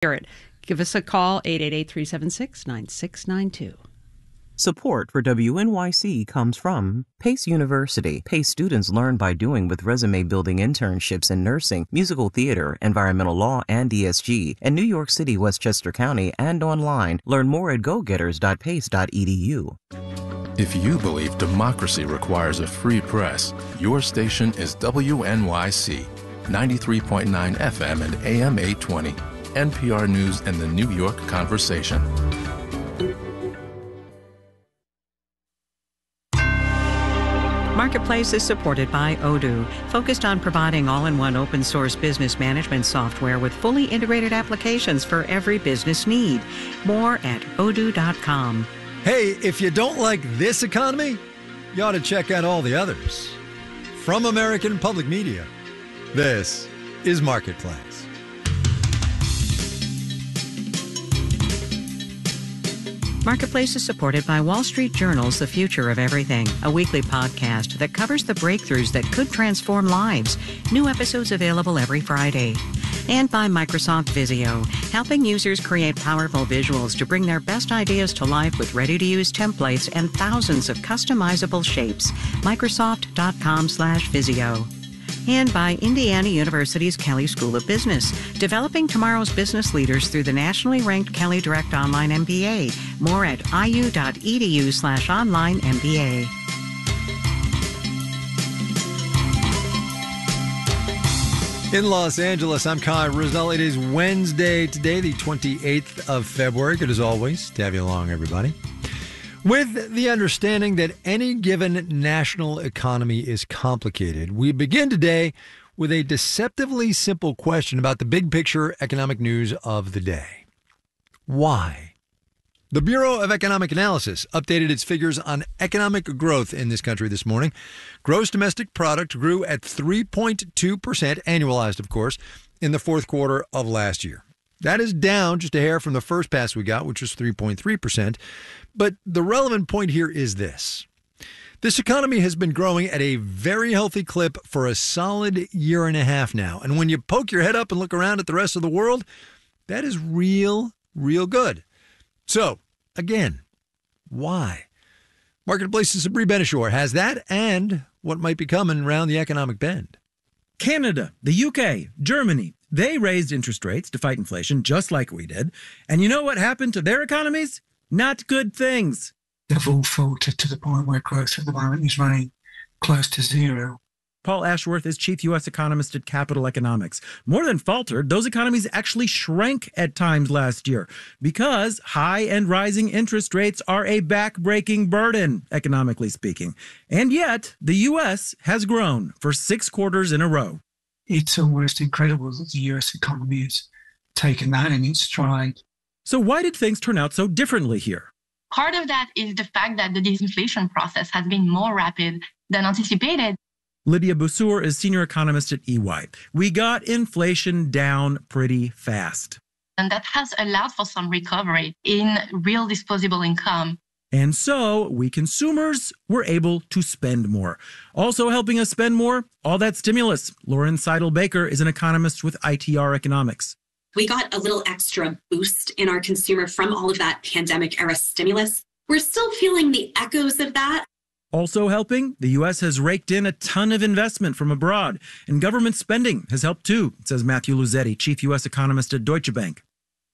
it. Give us a call, 888-376-9692. Support for WNYC comes from Pace University. Pace students learn by doing with resume-building internships in nursing, musical theater, environmental law, and ESG in New York City, Westchester County, and online. Learn more at gogetters.pace.edu. If you believe democracy requires a free press, your station is WNYC, 93.9 FM and AM 820, NPR News and the New York Conversation. Marketplace is supported by Odoo, focused on providing all-in-one open-source business management software with fully integrated applications for every business need. More at odoo.com. Hey, if you don't like this economy, you ought to check out all the others. From American Public Media, this is Marketplace. Marketplace is supported by Wall Street Journal's The Future of Everything, a weekly podcast that covers the breakthroughs that could transform lives. New episodes available every Friday. And by Microsoft Visio, helping users create powerful visuals to bring their best ideas to life with ready-to-use templates and thousands of customizable shapes. Microsoft.com/Visio. And by Indiana University's Kelley School of Business, developing tomorrow's business leaders through the nationally ranked Kelley Direct Online MBA. More at iu.edu/online MBA. In Los Angeles, I'm Kai Rizal. It is Wednesday today, the 28th of February. Good as always to have you along, everybody. With the understanding that any given national economy is complicated, we begin today with a deceptively simple question about the big picture economic news of the day. Why? The Bureau of Economic Analysis updated its figures on economic growth in this country this morning. Gross domestic product grew at 3.2%, annualized, of course, in the fourth quarter of last year. That is down just a hair from the first pass we got, which was 3.3%. But the relevant point here is this. This economy has been growing at a very healthy clip for a solid year and a half now. And when you poke your head up and look around at the rest of the world, that is real good. So, again, why? Marketplace's Sabri Benishore has that and what might be coming around the economic bend. Canada, the UK, Germany, they raised interest rates to fight inflation just like we did. And you know what happened to their economies? Not good things. They've all faltered to the point where growth at the moment is running close to zero. Paul Ashworth is chief U.S. economist at Capital Economics. More than faltered, those economies actually shrank at times last year because high and rising interest rates are a back-breaking burden, economically speaking. And yet, the U.S. has grown for 6 quarters in a row. It's almost incredible that the U.S. economy has taken that in its stride. So why did things turn out so differently here? Part of that is the fact that the disinflation process has been more rapid than anticipated. Lydia Boussour is senior economist at EY. We got inflation down pretty fast. And that has allowed for some recovery in real disposable income. And so we consumers were able to spend more. Also helping us spend more, all that stimulus. Lauren Seidel-Baker is an economist with ITR Economics. We got a little extra boost in our consumer from all of that pandemic-era stimulus. We're still feeling the echoes of that. Also helping, the U.S. has raked in a ton of investment from abroad, and government spending has helped too, says Matthew Luzetti, chief U.S. economist at Deutsche Bank.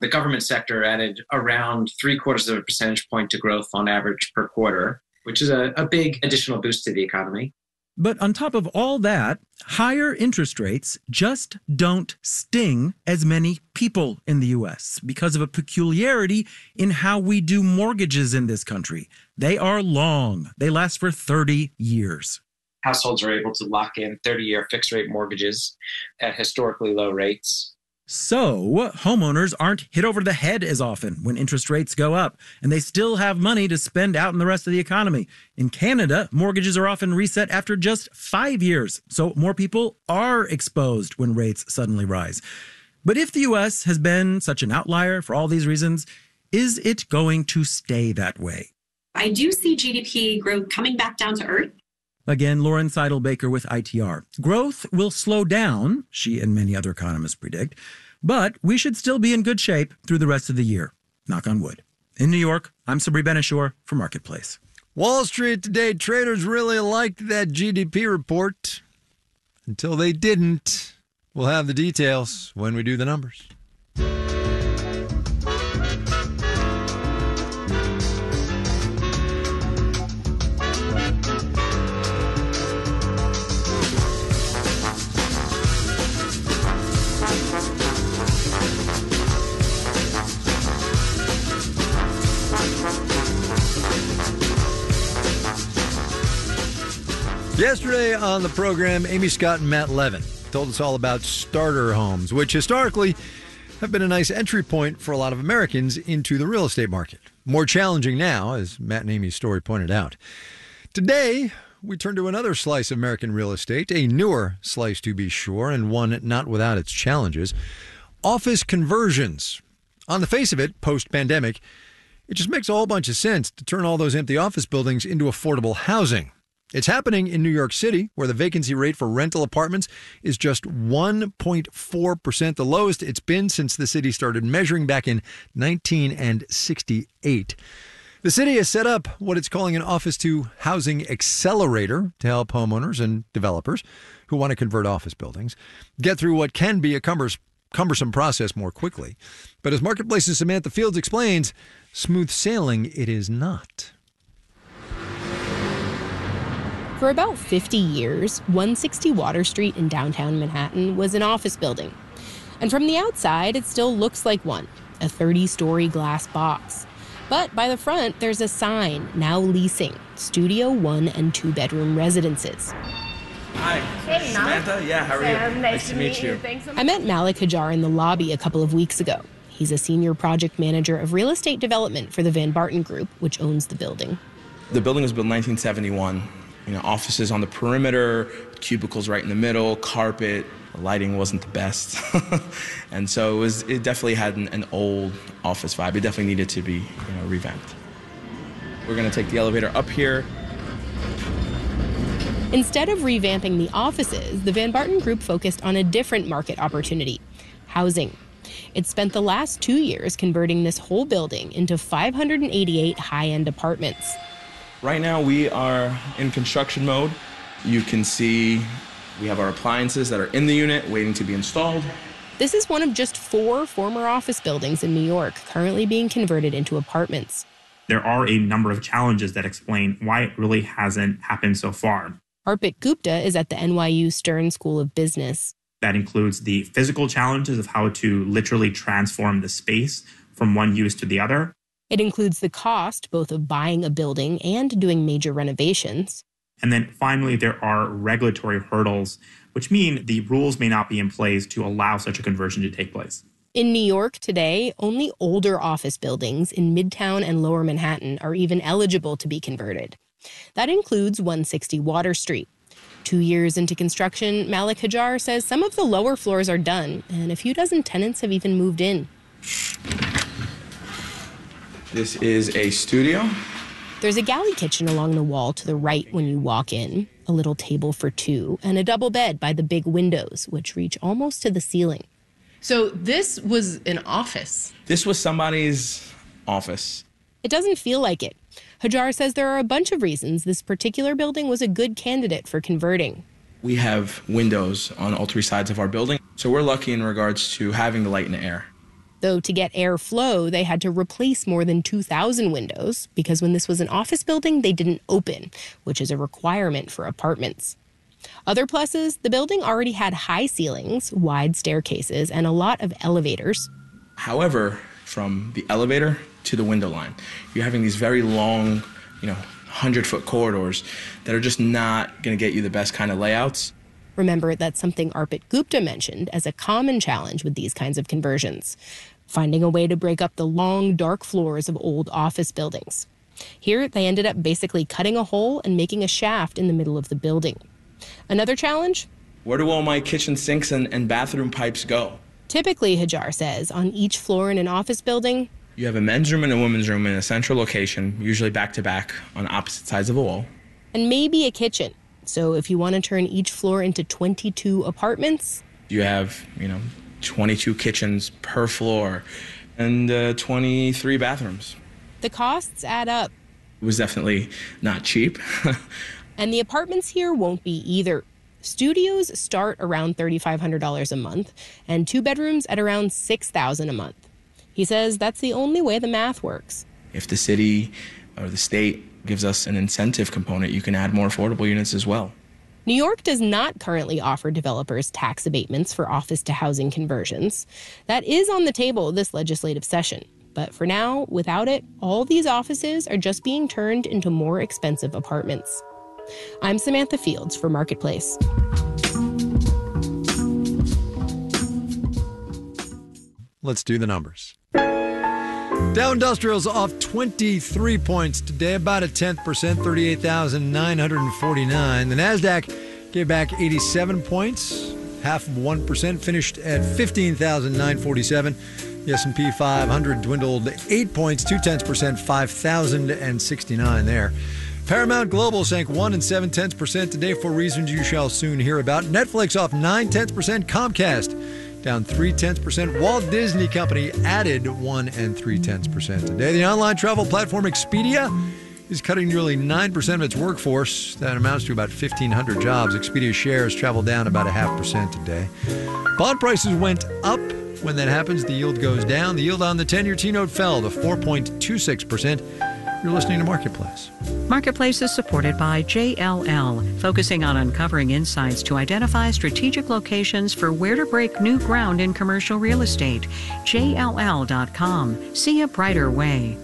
The government sector added around 0.75 percentage point to growth on average per quarter, which is a big additional boost to the economy. But on top of all that, higher interest rates just don't sting as many people in the U.S. because of a peculiarity in how we do mortgages in this country. They are long. They last for 30 years. Households are able to lock in 30-year fixed-rate mortgages at historically low rates. So homeowners aren't hit over the head as often when interest rates go up, and they still have money to spend out in the rest of the economy. In Canada, mortgages are often reset after just 5 years, so more people are exposed when rates suddenly rise. But if the U.S. has been such an outlier for all these reasons, is it going to stay that way? I do see GDP growth coming back down to earth. Again, Lauren Seidel-Baker with ITR. Growth will slow down, she and many other economists predict, but we should still be in good shape through the rest of the year. Knock on wood. In New York, I'm Sabri Benishore for Marketplace. Wall Street today, traders really liked that GDP report until they didn't. We'll have the details when we do the numbers. Yesterday on the program, Amy Scott and Matt Levin told us all about starter homes, which historically have been a nice entry point for a lot of Americans into the real estate market. More challenging now, as Matt and Amy's story pointed out. Today, we turn to another slice of American real estate, a newer slice to be sure, and one not without its challenges. Office conversions. On the face of it, post-pandemic, it just makes a whole bunch of sense to turn all those empty office buildings into affordable housing. It's happening in New York City, where the vacancy rate for rental apartments is just 1.4%, the lowest it's been since the city started measuring back in 1968. The city has set up what it's calling an office to housing accelerator to help homeowners and developers who want to convert office buildings get through what can be a cumbersome process more quickly. But as Marketplace's Samantha Fields explains, smooth sailing it is not. For about 50 years, 160 Water Street in downtown Manhattan was an office building. And from the outside, it still looks like one, a 30-story glass box. But by the front, there's a sign now leasing studio 1 and 2 bedroom residences. Hi, hey, Samantha. Yeah, how are you? Nice to meet you. I met Malik Hajar in the lobby a couple of weeks ago. He's a senior project manager of real estate development for the Van Barton Group, which owns the building. The building was built in 1971. Offices on the perimeter, cubicles right in the middle, carpet. The lighting wasn't the best. And so it definitely had an old office vibe. It definitely needed to be revamped. We're going to take the elevator up here. Instead of revamping the offices, the Van Barton Group focused on a different market opportunity, housing. It spent the last 2 years converting this whole building into 588 high-end apartments. Right now we are in construction mode. You can see we have our appliances that are in the unit waiting to be installed. This is one of just 4 former office buildings in New York currently being converted into apartments. There are a number of challenges that explain why it really hasn't happened so far. Arpit Gupta is at the NYU Stern School of Business. That includes the physical challenges of how to literally transform the space from one use to the other. It includes the cost both of buying a building and doing major renovations. And then finally, there are regulatory hurdles, which mean the rules may not be in place to allow such a conversion to take place. In New York today, only older office buildings in Midtown and Lower Manhattan are even eligible to be converted. That includes 160 Water Street. 2 years into construction, Malik Hajar says some of the lower floors are done, and a few dozen tenants have even moved in. This is a studio. There's a galley kitchen along the wall to the right when you walk in, a little table for 2, and a double bed by the big windows, which reach almost to the ceiling. So this was an office? This was somebody's office. It doesn't feel like it. Hajar says there are a bunch of reasons this particular building was a good candidate for converting. We have windows on all 3 sides of our building, so we're lucky in regards to having the light and air. Though to get airflow, they had to replace more than 2,000 windows because when this was an office building, they didn't open, which is a requirement for apartments. Other pluses, the building already had high ceilings, wide staircases, and a lot of elevators. However, from the elevator to the window line, you're having these very long, 100-foot corridors that are just not going to get you the best kind of layouts. Remember, that's something Arpit Gupta mentioned as a common challenge with these kinds of conversions, finding a way to break up the long, dark floors of old office buildings. Here, they ended up basically cutting a hole and making a shaft in the middle of the building. Another challenge? Where do all my kitchen sinks and bathroom pipes go? Typically, Hajar says, on each floor in an office building, you have a men's room and a women's room in a central location, usually back-to-back on opposite sides of a wall. And maybe a kitchen. So if you want to turn each floor into 22 apartments, you have, 22 kitchens per floor, and 23 bathrooms. The costs add up. It was definitely not cheap. And the apartments here won't be either. Studios start around $3,500 a month, and 2 bedrooms at around $6,000 a month. He says that's the only way the math works. If the city or the state gives us an incentive component, you can add more affordable units as well. New York does not currently offer developers tax abatements for office-to-housing conversions. That is on the table this legislative session. But for now, without it, all these offices are just being turned into more expensive apartments. I'm Samantha Fields for Marketplace. Let's do the numbers. Dow Industrial's off 23 points today, about a 10%, 38,949. The NASDAQ gave back 87 points, half of 1%, finished at 15,947. The S&P 500 dwindled 8 points, 0.2%, 5,069 there. Paramount Global sank 1 7/10% today for reasons you shall soon hear about. Netflix off 9/10%, Comcast down 0.3%. Walt Disney Company added 1 3/10% today. The online travel platform Expedia is cutting nearly 9% of its workforce. That amounts to about 1,500 jobs. Expedia shares traveled down about 0.5% today. Bond prices went up. When that happens, the yield goes down. The yield on the 10-year T-note fell to 4.26%. You're listening to Marketplace. Marketplace is supported by JLL, focusing on uncovering insights to identify strategic locations for where to break new ground in commercial real estate. JLL.com. See a brighter way.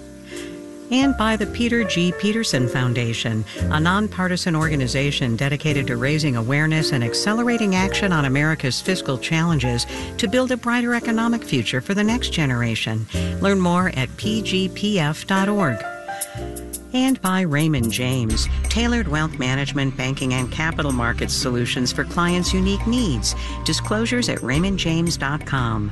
And by the Peter G. Peterson Foundation, a nonpartisan organization dedicated to raising awareness and accelerating action on America's fiscal challenges to build a brighter economic future for the next generation. Learn more at pgpf.org. And by Raymond James, tailored wealth management, banking, and capital markets solutions for clients' unique needs. Disclosures at raymondjames.com.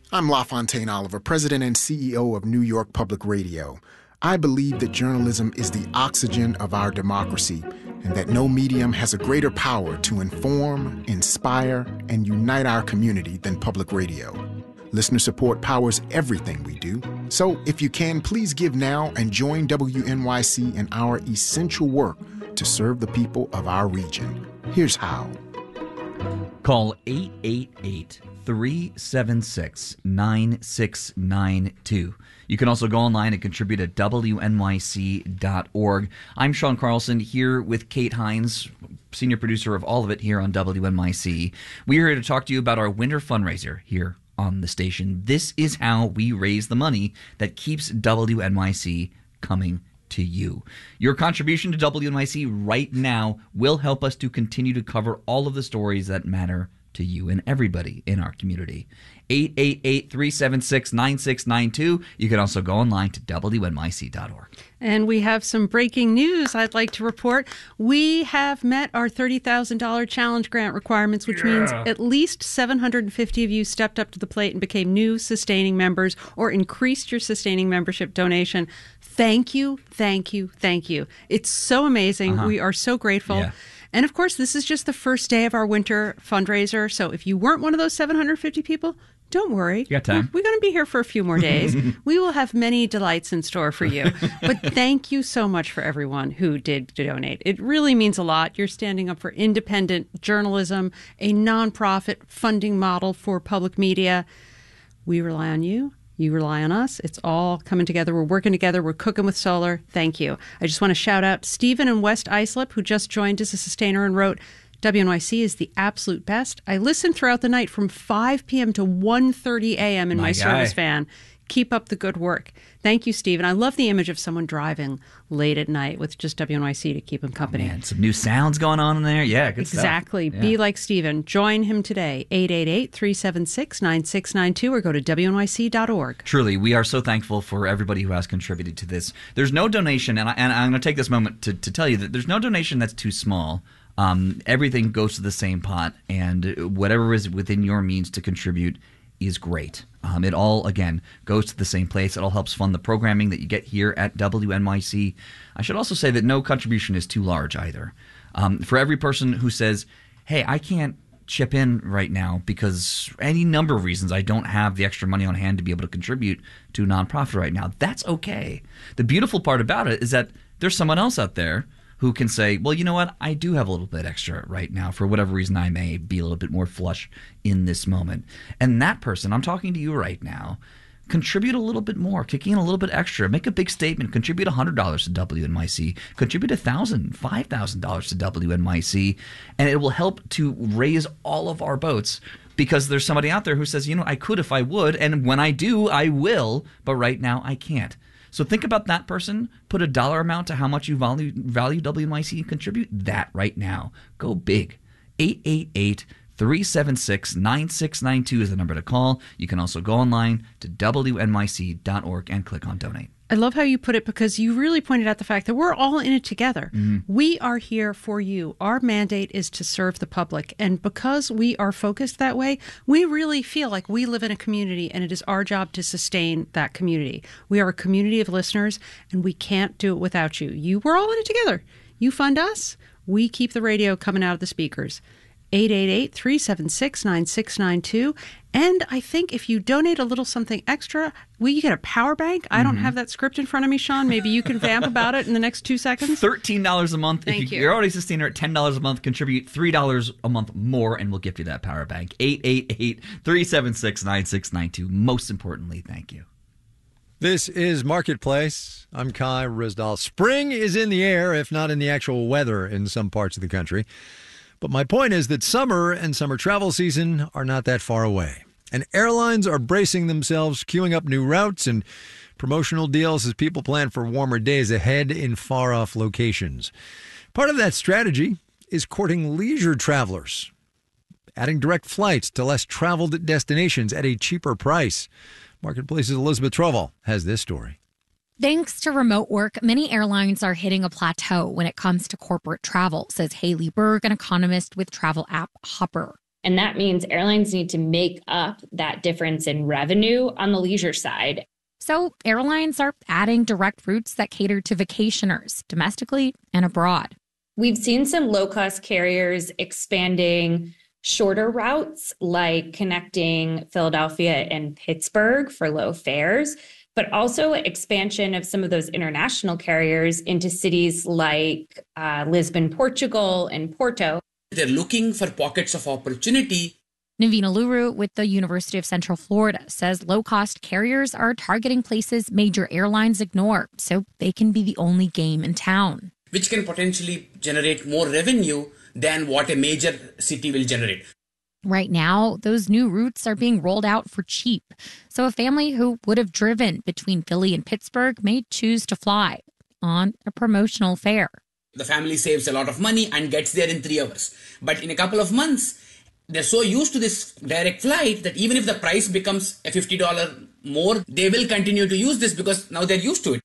I'm LaFontaine Oliver, President and CEO of New York Public Radio. I believe that journalism is the oxygen of our democracy, and that no medium has a greater power to inform, inspire, and unite our community than public radio. Listener support powers everything we do. So if you can, please give now and join WNYC in our essential work to serve the people of our region. Here's how. Call 888-376-9692. You can also go online and contribute at WNYC.org. I'm Sean Carlson here with Kate Hines, senior producer of all of it here on WNYC. We're here to talk to you about our winter fundraiser here on the station. This is how we raise the money that keeps WNYC coming to you. Your contribution to WNYC right now will help us to continue to cover all of the stories that matter to you and everybody in our community. 888-376-9692. You can also go online to WNYC.org. And we have some breaking news I'd like to report. We have met our $30,000 challenge grant requirements, which means at least 750 of you stepped up to the plate and became new sustaining members or increased your sustaining membership donation. Thank you, thank you, thank you. It's so amazing. We are so grateful. Yeah. And of course, this is just the first day of our winter fundraiser. So if you weren't one of those 750 people, don't worry. You got time. We're going to be here for a few more days. We will have many delights in store for you. But thank you so much for everyone who did donate. It really means a lot. You're standing up for independent journalism, a nonprofit funding model for public media. We rely on you. You rely on us. It's all coming together. We're working together. We're cooking with solar. Thank you. I just want to shout out Stephen in West Islip, who just joined as a sustainer and wrote, WNYC is the absolute best. I listen throughout the night from 5 p.m. to 1:30 a.m. in my service van. Keep up the good work. Thank you, Stephen. I love the image of someone driving late at night with just WNYC to keep him company. Man, some new sounds going on in there. Yeah, good stuff. Exactly. Yeah. Be like Stephen. Join him today. 888-376-9692 or go to WNYC.org. Truly, we are so thankful for everybody who has contributed to this. There's no donation, and I'm going to take this moment to tell you that there's no donation that's too small. Everything goes to the same pot, and whatever is within your means to contribute is great. It all, again, goes to the same place. It all helps fund the programming that you get here at WNYC. I should also say that no contribution is too large either. For every person who says, hey, I can't chip in right now because any number of reasons I don't have the extra money on hand to be able to contribute to a nonprofit right now, that's okay. The beautiful part about it is that there's someone else out there who can say, well, you know what, I do have a little bit extra right now for whatever reason I may be a little bit more flush in this moment. And that person, I'm talking to you right now, contribute a little bit more, kick in a little bit extra, make a big statement, contribute $100 to WNYC, contribute $1,000, $5,000 to WNYC, and it will help to raise all of our boats because there's somebody out there who says, you know, I could if I would, and when I do, I will, but right now I can't. So think about that person, put a dollar amount to how much you value WNYC and contribute that right now. Go big. 888-376-9692 is the number to call. You can also go online to WNYC.org and click on donate. I love how you put it because you really pointed out the fact that we're all in it together. We are here for you. Our mandate is to serve the public. And because we are focused that way, we really feel like we live in a community and it is our job to sustain that community. We are a community of listeners and we can't do it without you. We're all in it together. You fund us, we keep the radio coming out of the speakers. 888-376-9692. And I think if you donate a little something extra, you get a power bank. I don't have that script in front of me, Sean. Maybe you can vamp about it in the next 2 seconds. $13 a month. Thank you. You're already a sustainer at $10 a month. Contribute $3 a month more, and we'll gift you that power bank. 888-376-9692. Most importantly, thank you. This is Marketplace. I'm Kai Ryssdal. Spring is in the air, if not in the actual weather in some parts of the country. But my point is that summer and summer travel season are not that far away. And airlines are bracing themselves, queuing up new routes and promotional deals as people plan for warmer days ahead in far-off locations. Part of that strategy is courting leisure travelers, adding direct flights to less traveled destinations at a cheaper price. Marketplace's Elizabeth Troval has this story. Thanks to remote work, many airlines are hitting a plateau when it comes to corporate travel, says Haley Berg, an economist with travel app Hopper. And that means airlines need to make up that difference in revenue on the leisure side. So airlines are adding direct routes that cater to vacationers domestically and abroad. We've seen some low-cost carriers expanding shorter routes, like connecting Philadelphia and Pittsburgh for low fares, but also expansion of some of those international carriers into cities like Lisbon, Portugal, and Porto. They're looking for pockets of opportunity. Navina Luru with the University of Central Florida says low-cost carriers are targeting places major airlines ignore, so they can be the only game in town. Which can potentially generate more revenue than what a major city will generate. Right now, those new routes are being rolled out for cheap. So a family who would have driven between Philly and Pittsburgh may choose to fly on a promotional fare. The family saves a lot of money and gets there in 3 hours. But in a couple of months, they're so used to this direct flight that even if the price becomes a $50 more, they will continue to use this because now they're used to it.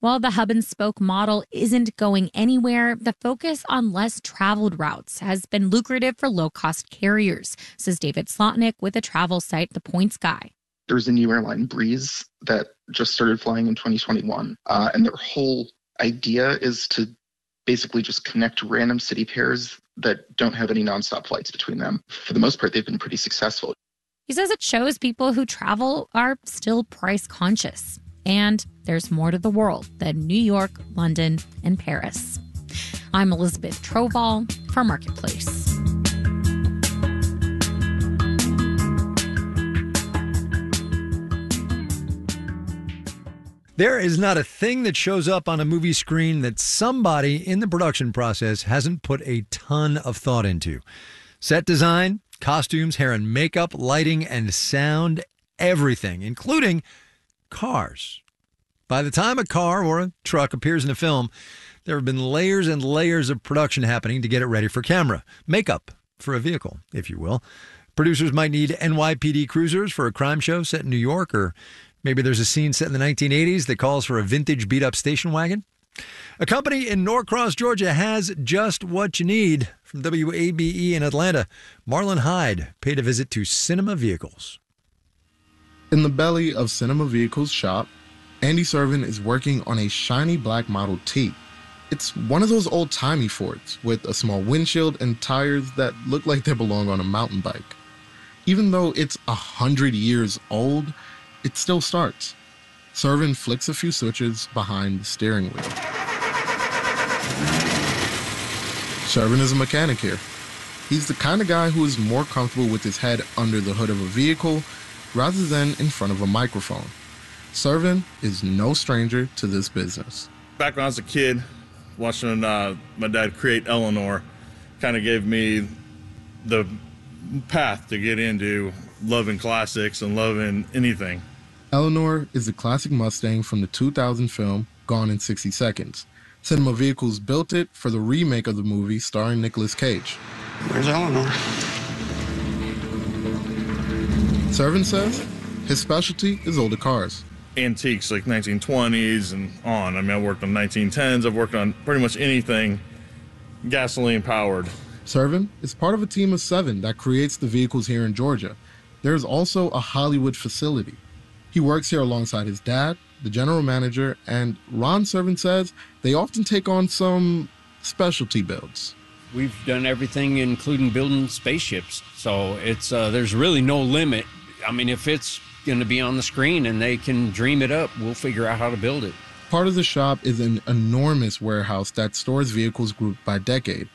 While the hub and spoke model isn't going anywhere, the focus on less traveled routes has been lucrative for low-cost carriers, says David Slotnick with the travel site The Points Guy. There's a new airline, Breeze, that just started flying in 2021. And their whole idea is to basically just connect random city pairs that don't have any nonstop flights between them. For the most part, they've been pretty successful. He says it shows people who travel are still price conscious. And there's more to the world than New York, London, and Paris. I'm Elizabeth Troval for Marketplace. There is not a thing that shows up on a movie screen that somebody in the production process hasn't put a ton of thought into. Set design, costumes, hair and makeup, lighting and sound, everything, including cars. By the time a car or a truck appears in a film, there have been layers and layers of production happening to get it ready for camera. Makeup for a vehicle, if you will. Producers might need NYPD cruisers for a crime show set in New York, or maybe there's a scene set in the 1980s that calls for a vintage beat-up station wagon. A company in Norcross, Georgia has just what you need. From WABE in Atlanta, Marlon Hyde paid a visit to Cinema Vehicles. In the belly of Cinema Vehicles shop, Andy Servin is working on a shiny black Model T. It's one of those old-timey Fords with a small windshield and tires that look like they belong on a mountain bike. Even though it's 100 years old, it still starts. Servin flicks a few switches behind the steering wheel. Servin is a mechanic here. He's the kind of guy who is more comfortable with his head under the hood of a vehicle rather than in front of a microphone. Servin is no stranger to this business. Back when I was a kid, watching my dad create Eleanor kind of gave me the path to get into loving classics and loving anything. Eleanor is a classic Mustang from the 2000 film Gone in 60 Seconds. Cinema Vehicles built it for the remake of the movie starring Nicolas Cage. Where's Eleanor? Servin says his specialty is older cars. Antiques like 1920s and on. I mean, I worked on 1910s. I've worked on pretty much anything gasoline powered. Servin is part of a team of 7 that creates the vehicles here in Georgia. There's also a Hollywood facility. He works here alongside his dad, the general manager, and Ron Servin says they often take on some specialty builds. We've done everything, including building spaceships. So it's there's really no limit. I mean, if it's going to be on the screen and they can dream it up, we'll figure out how to build it. Part of the shop is an enormous warehouse that stores vehicles grouped by decade.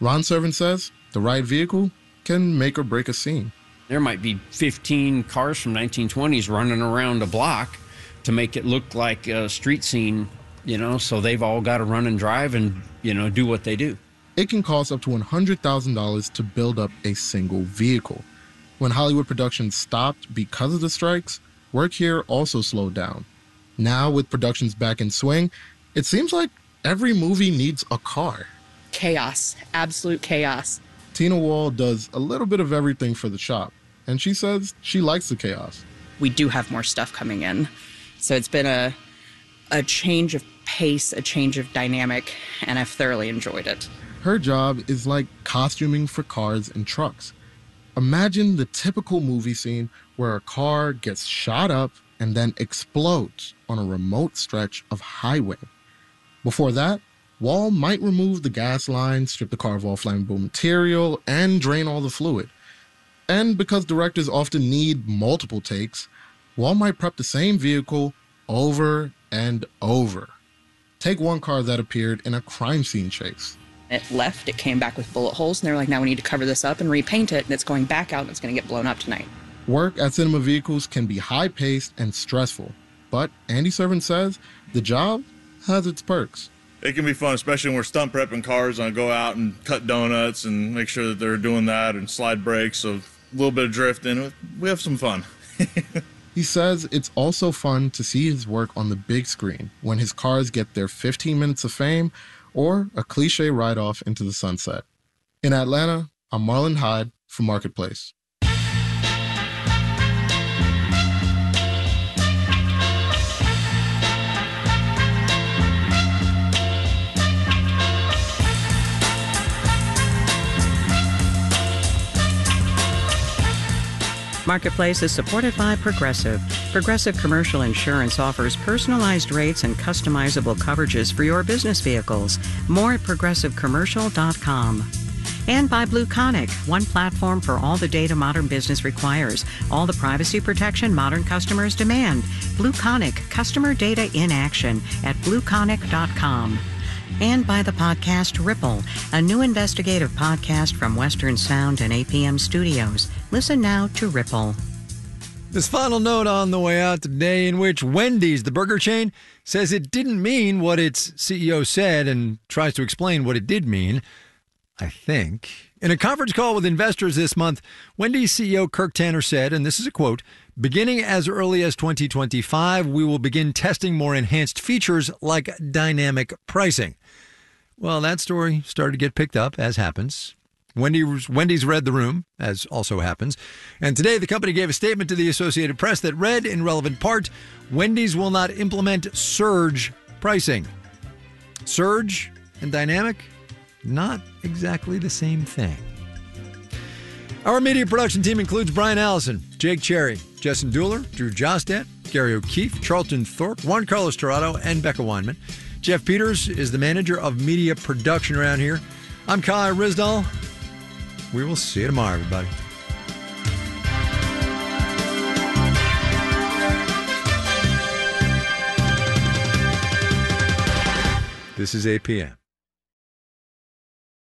Ron Servin says the right vehicle can make or break a scene. There might be 15 cars from 1920s running around a block to make it look like a street scene, so they've all got to run and drive and, do what they do. It can cost up to $100,000 to build up a single vehicle. When Hollywood production stopped because of the strikes, work here also slowed down. Now, with productions back in swing, it seems like every movie needs a car. Chaos, absolute chaos. Tina Wall does a little bit of everything for the shop, and she says she likes the chaos. We do have more stuff coming in, so it's been a change of pace, a change of dynamic, and I've thoroughly enjoyed it. Her job is like costuming for cars and trucks. Imagine the typical movie scene where a car gets shot up and then explodes on a remote stretch of highway. Before that, Wall might remove the gas line, strip the car of all flammable material, and drain all the fluid. And because directors often need multiple takes, Wall might prep the same vehicle over and over. Take one car that appeared in a crime scene chase. It left, it came back with bullet holes, and they're like, now we need to cover this up and repaint it, and it's going back out, and it's going to get blown up tonight. Work at Cinema Vehicles can be high-paced and stressful, but Andy Servin says the job has its perks. It can be fun, especially when we're stunt prepping cars and I go out and cut donuts and make sure that they're doing that and slide brakes, so a little bit of drifting. We have some fun. He says it's also fun to see his work on the big screen when his cars get their 15 minutes of fame or a cliche ride-off into the sunset. In Atlanta, I'm Marlon Hyde for Marketplace. Marketplace is supported by Progressive. Progressive Commercial Insurance offers personalized rates and customizable coverages for your business vehicles. More at progressivecommercial.com. And by BlueConic, one platform for all the data modern business requires, all the privacy protection modern customers demand. BlueConic, customer data in action at blueconic.com. And by the podcast Ripple, a new investigative podcast from Western Sound and APM Studios. Listen now to Ripple. This final note on the way out today, in which Wendy's, the burger chain, says it didn't mean what its CEO said and tries to explain what it did mean, I think. In a conference call with investors this month, Wendy's CEO Kirk Tanner said, and this is a quote, "Beginning as early as 2025, we will begin testing more enhanced features like dynamic pricing." Well, that story started to get picked up, as happens. Wendy's read the room, as also happens. And today, the company gave a statement to the Associated Press that read, in relevant part, Wendy's will not implement surge pricing. Surge and dynamic, not exactly the same thing. Our media production team includes Brian Allison, Jake Cherry, Justin Dueller, Drew Jostat, Gary O'Keefe, Charlton Thorpe, Juan Carlos Torado, and Becca Weinman. Jeff Peters is the manager of media production around here. I'm Kai Ryssdal. We will see you tomorrow, everybody. This is APM.